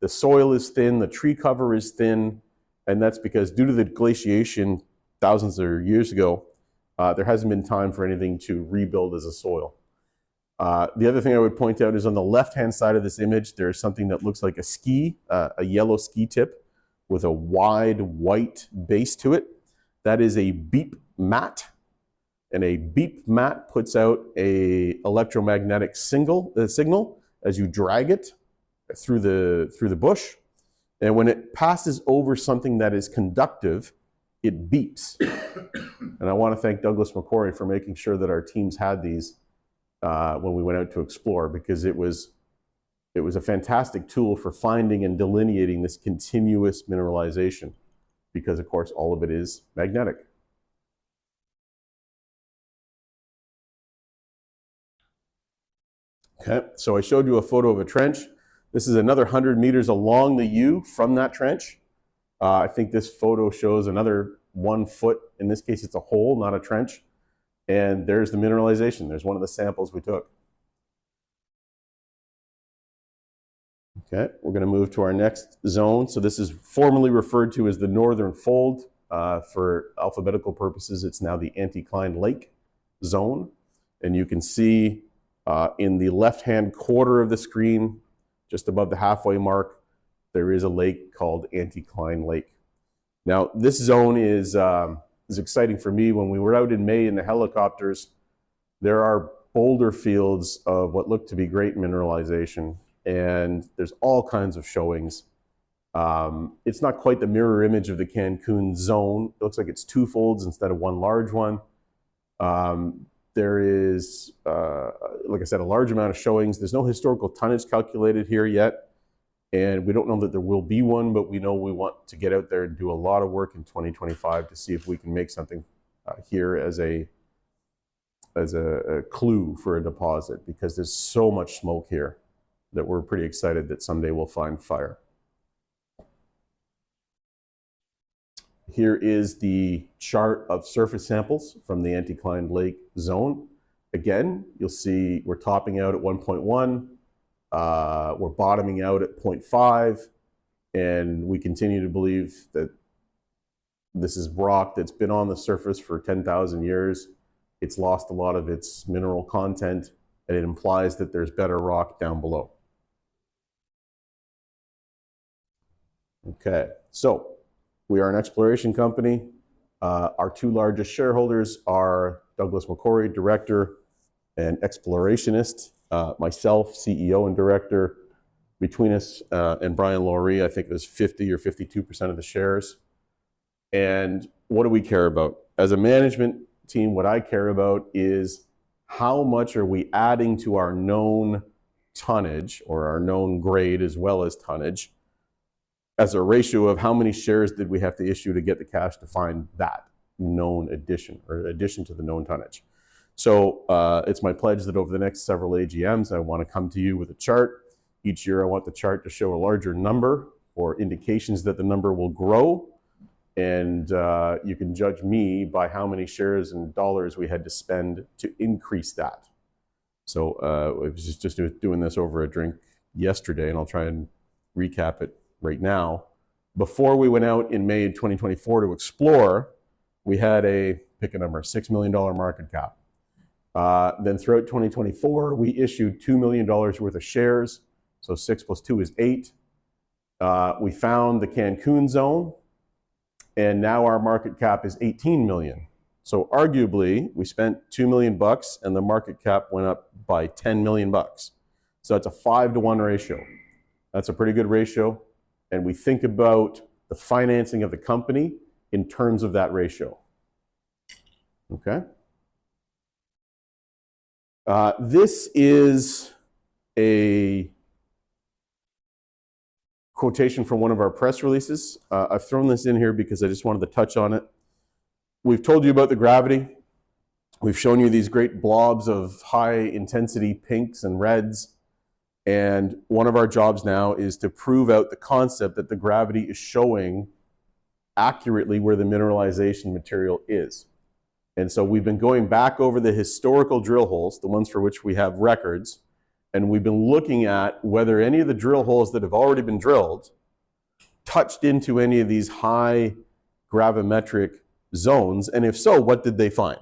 soil is thin, the tree cover is thin, and that's because due to the glaciation thousands of years ago, there hasn't been time for anything to rebuild as a soil. The other thing I would point out is on the left-hand side of this image, there's something that looks like a ski, a yellow ski tip with a wide white base to it. That is a beep mat, and a beep mat puts out a electromagnetic signal as you drag it through the bush. And when it passes over something that is conductive, it beeps. And I want to thank Douglas McQuarrie for making sure that our teams had these when we went out to explore, because it was a fantastic tool for finding and delineating this continuous mineralization, because of course all of it is magnetic. Okay, so I showed you a photo of a trench. This is another 100 meters along the U from that trench. I think this photo shows another 1 foot. In this case, it's a hole, not a trench. And there's the mineralization. There's one of the samples we took. Okay, we're going to move to our next zone. So this is formerly referred to as the Northern Fold. For alphabetical purposes, it's now the Anticline Lake zone. And you can see in the left-hand quarter of the screen, just above the halfway mark, there is a lake called Anticline Lake. Now, this zone is exciting for me. When we were out in May in the helicopters, there are boulder fields of what look to be great mineralization, and there's all kinds of showings. It's not quite the mirror image of the Cancun zone. It looks like it's two folds instead of one large one. There is, like I said, a large amount of showings. There's no historical tonnage calculated here yet, and we don't know that there will be one, but we know we want to get out there and do a lot of work in 2025 to see if we can make something here as a clue for a deposit, because there's so much smoke here that we're pretty excited that someday we'll find fire. Here is the chart of surface samples from the Anticline Lake zone. Again, you'll see we're topping out at 1.1, we're bottoming out at 0.5, and we continue to believe that this is rock that's been on the surface for 10,000 years. It's lost a lot of its mineral content, and it implies that there's better rock down below. Okay, so we are an exploration company. Our two largest shareholders are Douglas McCory, director and explorationist, myself, CEO and director. Between us and Brian Laurie, I think it was 50 or 52% of the shares. And what do we care about? As a management team, what I care about is how much are we adding to our known tonnage, or our known grade as well as tonnage, as a ratio of how many shares did we have to issue to get the cash to find that known addition, or addition to the known tonnage. So it's my pledge that over the next several AGMs, I want to come to you with a chart. Each year I want the chart to show a larger number, or indications that the number will grow. And you can judge me by how many shares and dollars we had to spend to increase that. So I was just doing this over a drink yesterday, and I'll try and recap it right now. Before we went out in May 2024 to explore, we had pick a number, $6 million market cap. Then throughout 2024, we issued $2 million worth of shares. So 6 plus 2 is 8. We found the Cancun zone, and now our market cap is 18 million. So arguably, we spent $2 million and the market cap went up by 10 million bucks. So that's a 5-to-1 ratio. That's a pretty good ratio. And we think about the financing of the company in terms of that ratio. Okay. This is a quotation from one of our press releases. I've thrown this in here because I just wanted to touch on it. We've told you about the gravity. We've shown you these great blobs of high intensity pinks and reds. And one of our jobs now is to prove out the concept that the gravity is showing accurately where the mineralization material is. And so we've been going back over the historical drill holes, the ones for which we have records, and we've been looking at whether any of the drill holes that have already been drilled touched into any of these high gravimetric zones, and if so, what did they find?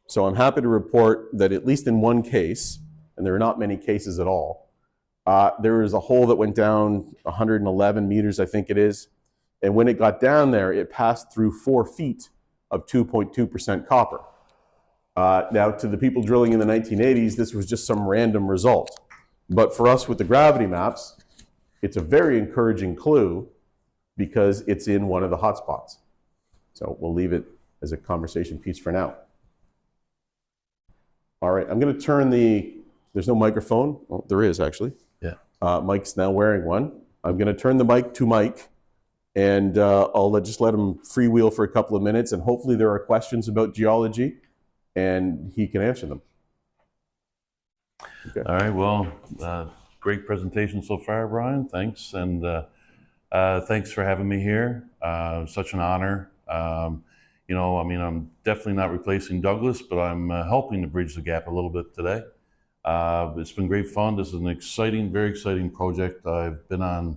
So I'm happy to report that at least in one case, and there are not many cases at all, there is a hole that went down 111 meters, I think it is, and when it got down there, it passed through 4 feet of 2.2% copper. Now, to the people drilling in the 1980s, this was just some random result. But for us with the gravity maps, it's a very encouraging clue because it's in one of the hotspots. So we'll leave it as a conversation piece for now. All right, I'm going to turn there's no microphone. Oh, there is actually.
Yeah.
Mike's now wearing one. I'm going to turn the mic to Mike, and I'll just let him freewheel for a couple of minutes, and hopefully there are questions about geology, and he can answer them.
Okay. All right, well, great presentation so far, Brian. Thanks, and thanks for having me here. Such an honor.
You know, I mean, I'm definitely not replacing Douglas, but I'm helping to bridge the gap a little bit today. It's been great fun. This is an exciting, very exciting project. I've been on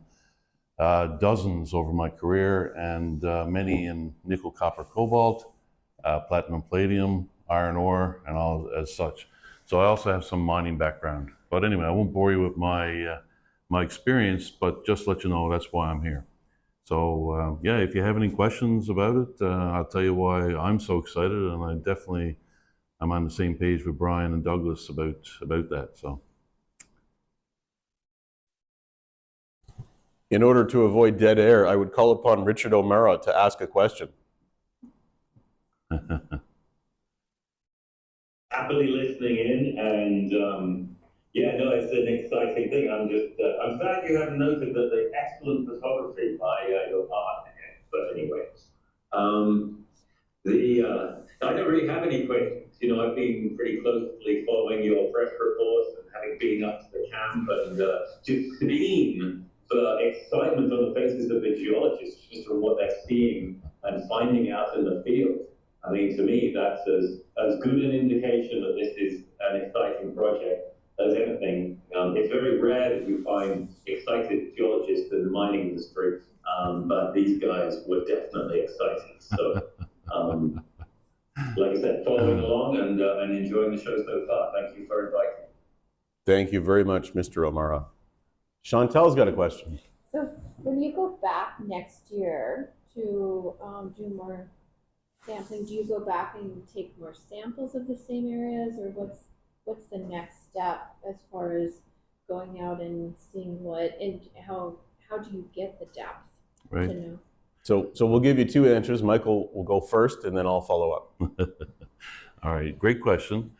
dozens over my career, and many in nickel, copper, cobalt, platinum, palladium, iron ore, and all as such. So I also have some mining background. But anyway, I won't bore you with my experience, but just let you know that's why I'm here. So yeah, if you have any questions about it, I'll tell you why I'm so excited, and I'm on the same page with Brian and Douglas about that. So.
In order to avoid dead air, I would call upon Richard O'Mara to ask a question.
Happily listening in, and yeah, no, it's an exciting thing. I'm sad you haven't noted that the excellent photography by your partner here. But anyway, I don't really have any questions. You know, I've been pretty closely following your press reports and having been up to the camp and just seeing the excitement on the faces of the geologists just from what they're seeing and finding out in the field. I mean, to me, that's as good an indication that this is an exciting project as anything. It's very rare that you find excited geologists in the mining industry, but these guys were definitely excited. So, like I said, following along and enjoying the show so far. Thank you for inviting me.
Thank you very much, Mr. O'Mara. Chantel's got a question.
So when you go back next year to do more sampling, do you go back and take more samples of the same areas, or what's the next step as far as going out and seeing what, and how do you get the depth
Right.
to know?
So we'll give you two answers. Michael will go first, and then I'll follow up.
All right, great question.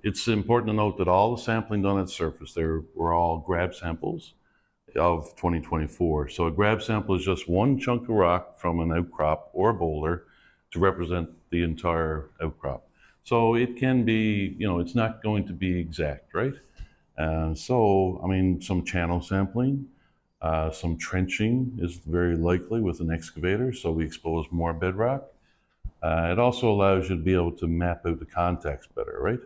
It's important to note that all the sampling done at surface, were all grab samples of 2024. So a grab sample is just one chunk of rock from an outcrop or a boulder to represent the entire outcrop. So it can be, you know, it's not going to be exact, right? So, I mean, some channel sampling, some trenching is very likely with an excavator, so we expose more bedrock. It also allows you to be able to map out the context better, right?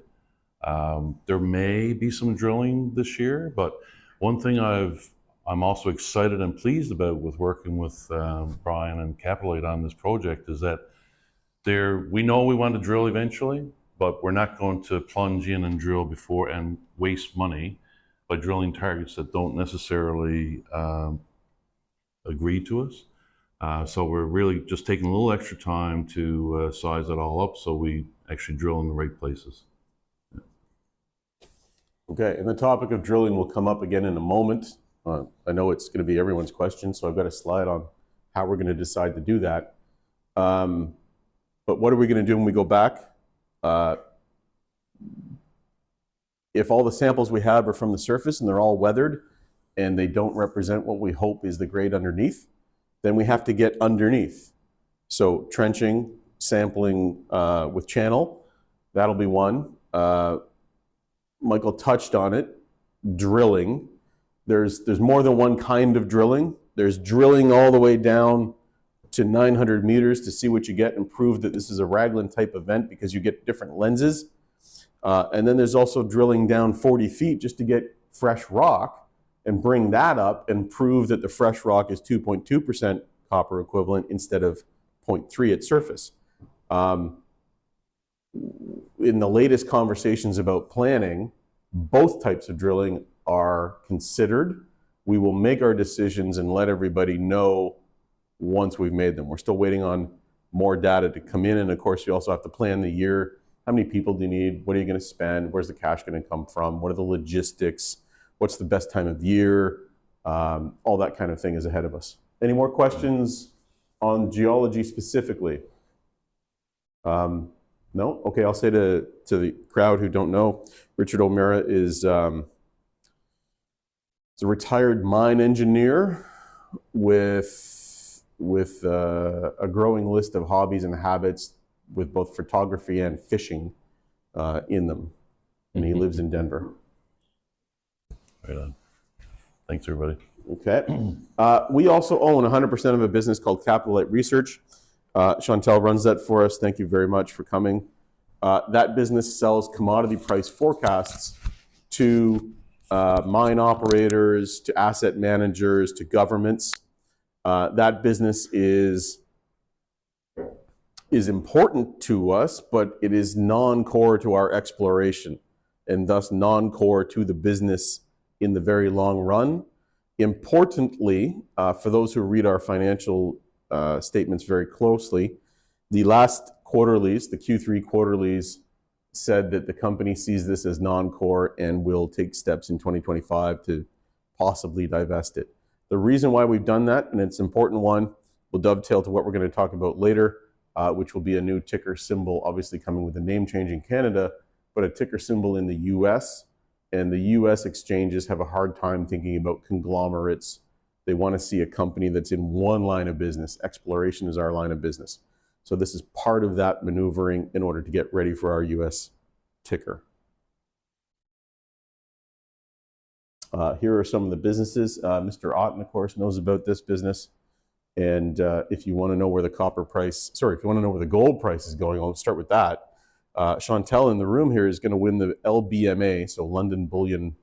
There may be some drilling this year, but one thing I'm also excited and pleased about with working with Brian and Capitolite on this project is that we know we want to drill eventually, but we're not going to plunge in and drill before and waste money by drilling targets that don't necessarily agree to us. So we're really just taking a little extra time to size it all up so we actually drill in the right places.
Okay, and the topic of drilling will come up again in a moment. I know it's going to be everyone's question, so I've got a slide on how we're going to decide to do that. But what are we going to do when we go back? If all the samples we have are from the surface and they're all weathered and they don't represent what we hope is the grade underneath, then we have to get underneath. So trenching, sampling with channel, that'll be one. Michael touched on it, drilling. There's more than one kind of drilling. There's drilling all the way down to 900 meters to see what you get and prove that this is a Raglan type event because you get different lenses. And then there's also drilling down 40 feet just to get fresh rock and bring that up and prove that the fresh rock is 2.2% copper equivalent instead of 0.3 at surface. In the latest conversations about planning, both types of drilling are considered. We will make our decisions and let everybody know once we've made them. We're still waiting on more data to come in, and of course you also have to plan the year. How many people do you need? What are you going to spend? Where's the cash going to come from? What are the logistics? What's the best time of year? All that kind of thing is ahead of us. Any more questions on geology specifically? No? Okay, I'll say to the crowd who don't know, Richard O'Mara is a retired mine engineer with a growing list of hobbies and habits with both photography and fishing in them. And he lives in Denver.
Right on. Thanks, everybody.
Okay. We also own 100% of a business called Capitolite Research. Chantel runs that for us. Thank you very much for coming. That business sells commodity price forecasts to mine operators, to asset managers, to governments. That business is important to us, but it is non-core to our exploration and thus non-core to the business in the very long run. Importantly, for those who read our financial statements very closely, the last quarterlies, the Q3 quarterlies, said that the company sees this as non-core and will take steps in 2025 to possibly divest it. The reason why we've done that, and it's an important one, will dovetail to what we're going to talk about later, which will be a new ticker symbol, obviously coming with a name change in Canada, but a ticker symbol in the US. And the US exchanges have a hard time thinking about conglomerates. They want to see a company that's in one line of business. Exploration is our line of business. So this is part of that maneuvering in order to get ready for our US ticker. Here are some of the businesses. Mr. Otten, of course, knows about this business. And if you want to know where the if you want to know where the gold price is going, I'll start with that. Chantel in the room here is going to win the LBMA, so London Bullion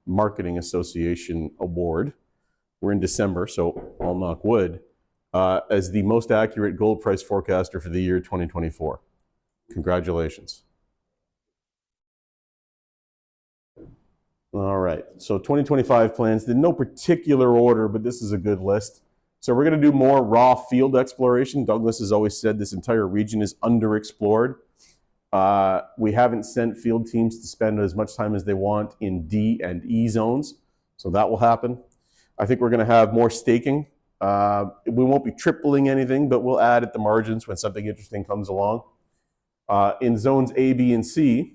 Marketing Association Award. We're in December, so I'll knock wood, as the most accurate gold price forecaster for the year 2024. Congratulations. All right, so 2025 plans, in no particular order, but this is a good list. So we're going to do more raw field exploration. Douglas has always said this entire region is underexplored. We haven't sent field teams to spend as much time as they want in D and E zones, so that will happen. I think we're going to have more staking. We won't be tripling anything, but we'll add at the margins when something interesting comes along. In zones A, B, and C,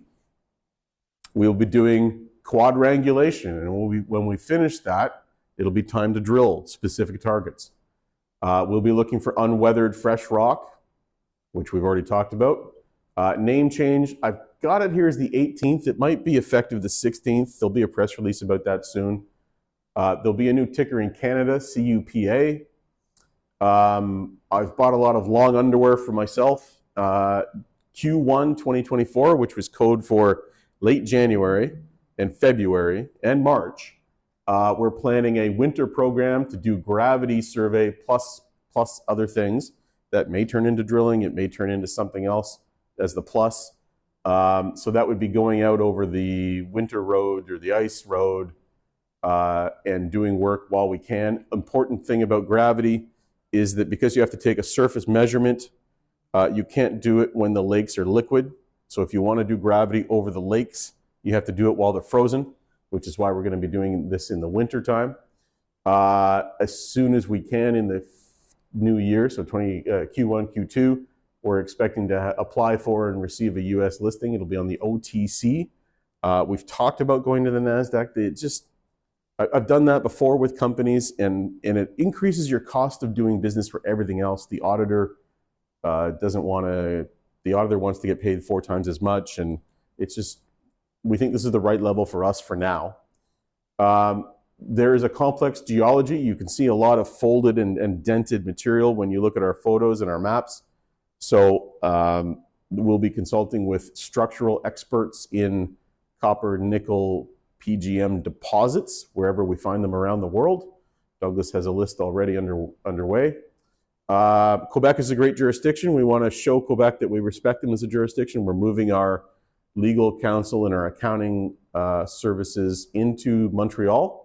we'll be doing quadrangulation, and when we finish that, it'll be time to drill specific targets. We'll be looking for unweathered fresh rock, which we've already talked about. Name change, I've got it here as the 18th. It might be effective the 16th. There'll be a press release about that soon. There'll be a new ticker in Canada, CUPA. I've bought a lot of long underwear for myself. Q1 2024, which was code for late January and February and March. We're planning a winter program to do gravity survey plus other things that may turn into drilling. It may turn into something else as the plus. So that would be going out over the winter road or the ice road and doing work while we can. Important thing about gravity is that because you have to take a surface measurement, you can't do it when the lakes are liquid. So if you want to do gravity over the lakes, you have to do it while they're frozen, which is why we're going to be doing this in the winter time. As soon as we can in the new year, so Q1, Q2, we're expecting to apply for and receive a US listing. It'll be on the OTC. We've talked about going to the NASDAQ. I've done that before with companies, and it increases your cost of doing business for everything else. The auditor the auditor wants to get paid 4 times as much, and it's just, we think this is the right level for us for now. There is a complex geology. You can see a lot of folded and dented material when you look at our photos and our maps. So we'll be consulting with structural experts in copper, nickel, PGM deposits, wherever we find them around the world. Douglas has a list already underway. Quebec is a great jurisdiction. We want to show Quebec that we respect them as a jurisdiction. We're moving our legal counsel and our accounting services into Montreal.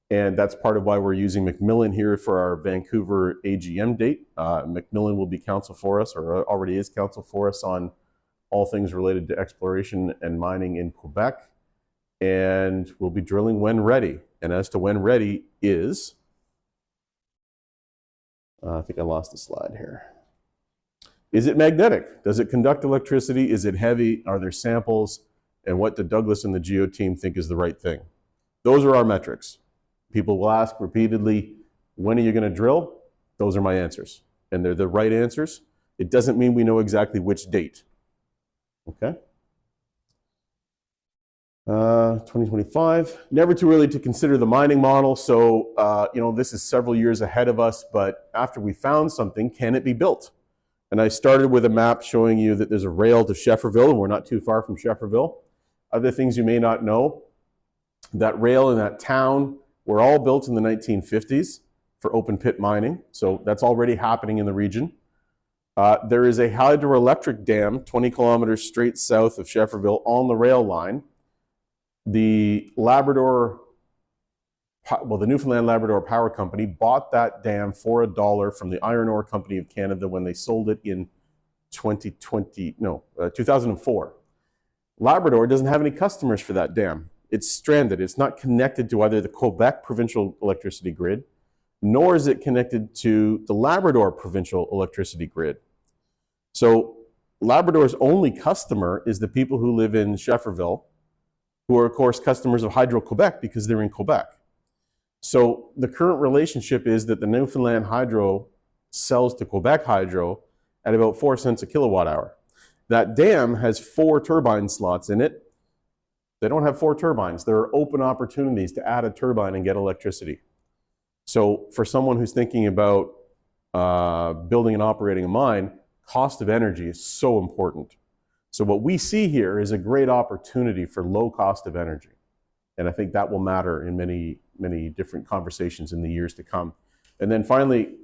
And that's part of why we're using Macmillan here for our Vancouver AGM date. Macmillan will be counsel for us, or already is counsel for us, on all things related to exploration and mining in Quebec. And we'll be drilling when ready. And as to when ready is, I think I lost the slide here. Is it magnetic? Does it conduct electricity? Is it heavy? Are there samples? And what do Douglas and the geo team think is the right thing? Those are our metrics. People will ask repeatedly, when are you going to drill? Those are my answers. And they're the right answers. It doesn't mean we know exactly which date. Okay? 2025. Never too early to consider the mining model. So, this is several years ahead of us, but after we found something, can it be built? And I started with a map showing you that there's a rail to Shefferville, and we're not too far from Shefferville. Other things you may not know, that rail and that town were all built in the 1950s for open pit mining. So that's already happening in the region. There is a hydroelectric dam 20 kilometers straight south of Shefferville on the rail line. The Newfoundland Labrador Power Company bought that dam for $1 from the Iron Ore Company of Canada when they sold it in 2004. Labrador doesn't have any customers for that dam. It's stranded. It's not connected to either the Quebec provincial electricity grid, nor is it connected to the Labrador provincial electricity grid. So Labrador's only customer is the people who live in Shefferville, who are, of course, customers of Hydro-Quebec because they're in Quebec. So the current relationship is that the Newfoundland Hydro sells to Quebec Hydro at about 4 cents a kilowatt hour. That dam has 4 turbine slots in it. They don't have 4 turbines. There are open opportunities to add a turbine and get electricity. So for someone who's thinking about building and operating a mine, cost of energy is so important. So what we see here is a great opportunity for low cost of energy. And I think that will matter in many, many different conversations in the years to come. And then finally,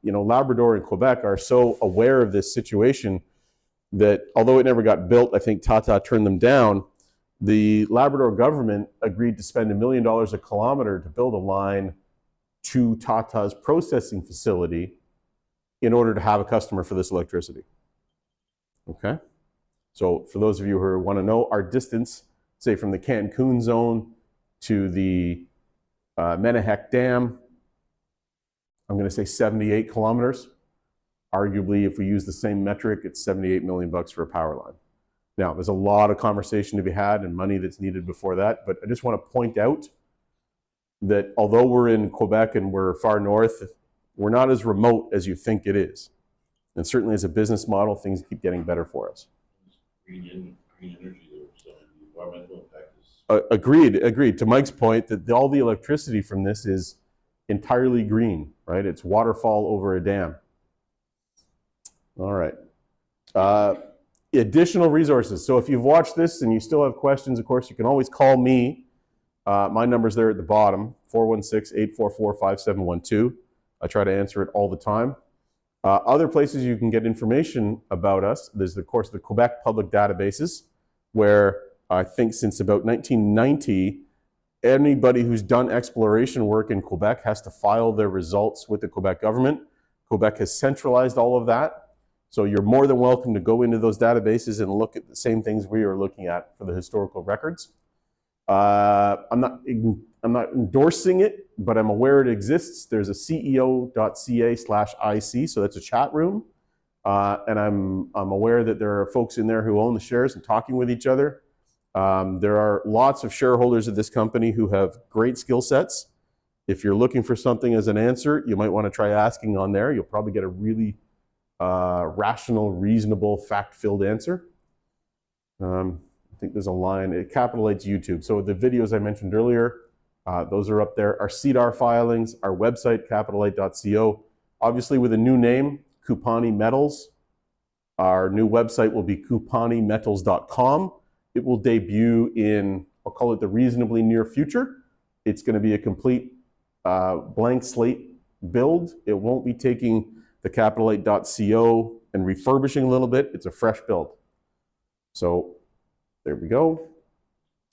Labrador and Quebec are so aware of this situation that although it never got built, I think Tata turned them down. The Labrador government agreed to spend $1 million a kilometer to build a line to Tata's processing facility in order to have a customer for this electricity. Okay? So for those of you who want to know, our distance, say from the Cancun zone to the Menahek Dam, I'm going to say 78 kilometers. Arguably, if we use the same metric, it's 78 million bucks for a power line. Now, there's a lot of conversation to be had and money that's needed before that, but I just want to point out that although we're in Quebec and we're far north, we're not as remote as you think it is. And certainly as a business model, things keep getting better for us.
Green energy there, so the environmental impact is...
Agreed. To Mike's point, that all the electricity from this is entirely green, right? It's waterfall over a dam. All right. Additional resources. So if you've watched this and you still have questions, of course, you can always call me. My number's there at the bottom, 416-844-5712. I try to answer it all the time. Other places you can get information about us, there's, of course, the Quebec public databases, where I think since about 1990, anybody who's done exploration work in Quebec has to file their results with the Quebec government. Quebec has centralized all of that. So you're more than welcome to go into those databases and look at the same things we are looking at for the historical records. I'm not endorsing it, but I'm aware it exists. There's a ceo.ca/IC, so that's a chat room. And I'm aware that there are folks in there who own the shares and talking with each other. There are lots of shareholders of this company who have great skill sets. If you're looking for something as an answer, you might want to try asking on there. You'll probably get a really rational, reasonable, fact-filled answer. I think there's a line, it capitalizes YouTube. So the videos I mentioned earlier, those are up there. Our CDAR filings, our website, capitalite.co. Obviously with a new name, CUPANI Metals. Our new website will be cupanimetals.com. It will debut in, I'll call it the reasonably near future. It's going to be a complete blank slate build. It won't be taking the capitalite.co and refurbishing a little bit. It's a fresh build. So there we go.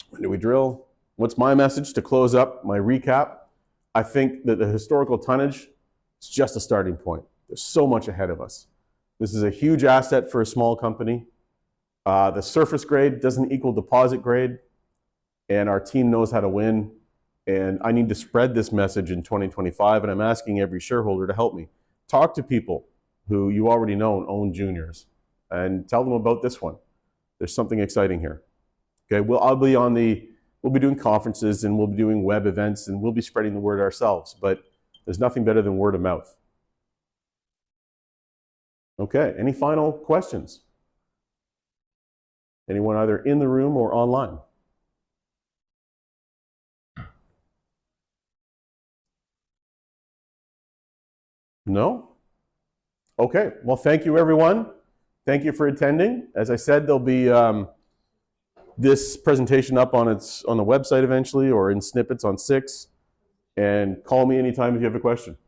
When do we drill? What's my message to close up my recap? I think that the historical tonnage is just a starting point. There's so much ahead of us. This is a huge asset for a small company. The surface grade doesn't equal deposit grade, and our team knows how to win. And I need to spread this message in 2025, and I'm asking every shareholder to help me. Talk to people who you already know own juniors and tell them about this one. There's something exciting here. Okay, we'll be doing conferences and we'll be doing web events and we'll be spreading the word ourselves, but there's nothing better than word of mouth. Okay, any final questions? Anyone either in the room or online? No? Okay. Well, thank you, everyone. Thank you for attending. As I said, there'll be this presentation up on the website eventually, or in snippets on 6. And call me anytime if you have a question.